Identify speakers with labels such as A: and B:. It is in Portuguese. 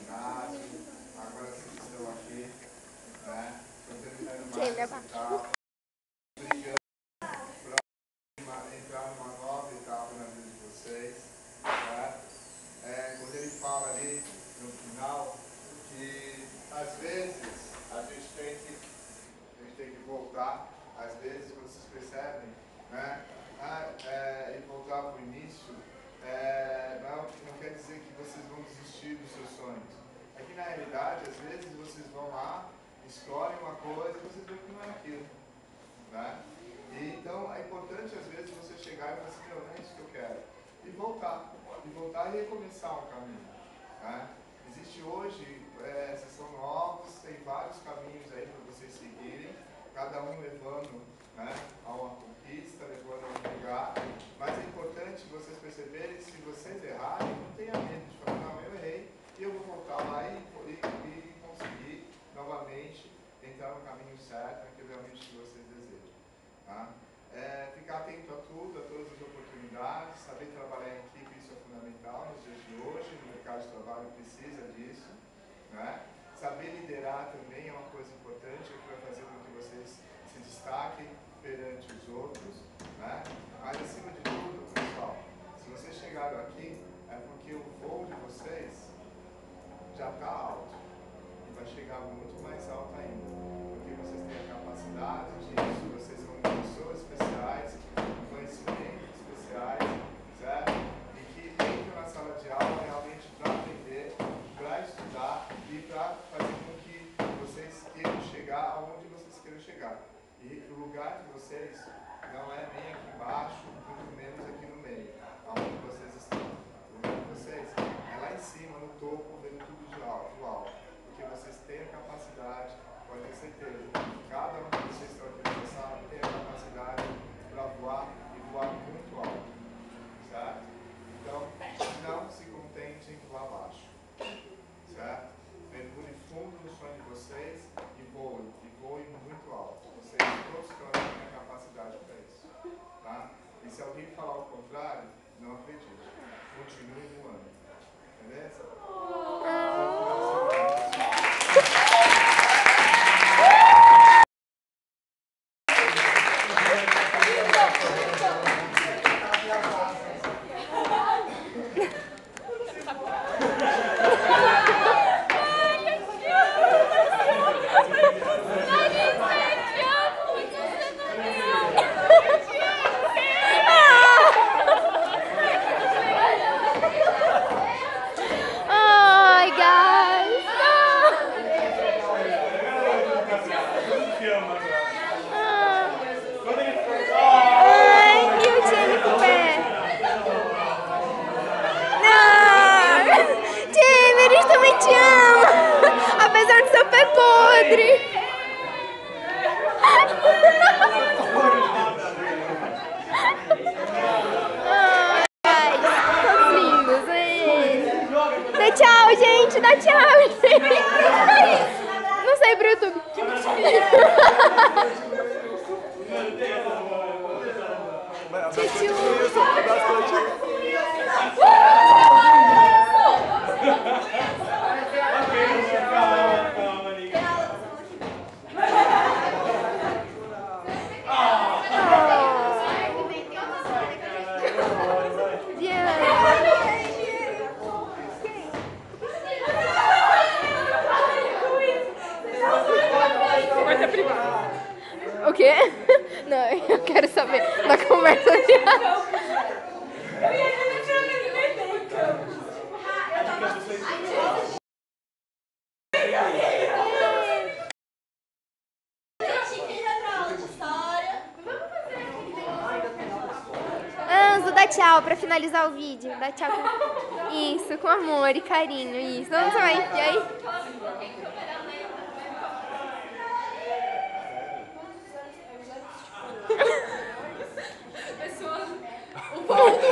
A: ginásio, agora vocês estão aqui, né? Estão terminando mais
B: Jamie,
A: essa etapa, brigando para entrar numa nova etapa na vida de vocês, né? Quando ele fala ali no final que às vezes a gente tem que voltar, às vezes vocês percebem, né? E voltar para o início, não quer dizer que vocês vão desistir dos seus sonhos. É que na realidade, às vezes vocês vão lá, escolhem uma coisa e vocês veem que não é aquilo, né? E, então é importante às vezes você chegar e falar assim, não é isso que eu quero. E voltar e recomeçar um caminho, né? Existe hoje, vocês são novos, tem vários caminhos aí para vocês seguirem, cada um levando, né, a uma conquista, levando a um lugar, mas é importante vocês perceberem que se vocês errarem, não tenha medo de falar, não, eu errei, e eu vou voltar lá e conseguir novamente entrar no caminho certo, naquilo realmente que vocês desejam. Tá? Ficar atento a tudo, a todas as oportunidades, saber trabalhar em equipe, isso é fundamental nos dias de hoje, no mercado de trabalho precisa disso, né? Saber liderar também é uma coisa importante, que vai fazer com que vocês se destaquem perante os outros, né? Mas acima de tudo, pessoal, se vocês chegaram aqui, é porque o voo de vocês já está alto e vai chegar muito mais alto ainda, porque vocês têm a capacidade disso, vocês são pessoas especiais, conhecimentos especiais, certo? E que entram na sala de aula realmente para aprender, para estudar e para fazer com que vocês queiram chegar aonde vocês queiram chegar. E o lugar de vocês não é nem aqui embaixo, muito menos aqui no meio, aonde vocês estão. O lugar de vocês é lá em cima, no topo, vendo tudo de alto, porque vocês têm a capacidade, pode ter certeza, cada um de vocês estão aqui nessa sala tem a capacidade para voar e voar muito alto, certo? Então, não se contentem lá abaixo, certo? Mergulhem fundo no sonho de vocês e voem muito alto. Vocês todos têm a capacidade para isso, tá? E se alguém falar o contrário, não acredite. Continue voando, beleza?
B: Tchau, gente. Dá tchau, gente. Não sei pro YouTube. O quê? Não, eu quero saber da conversa de... Anzo, dá tchau pra finalizar o vídeo. Dá tchau. Isso, com amor e carinho. Isso. Onde você vai enfiar aí? Pessoal, o ponto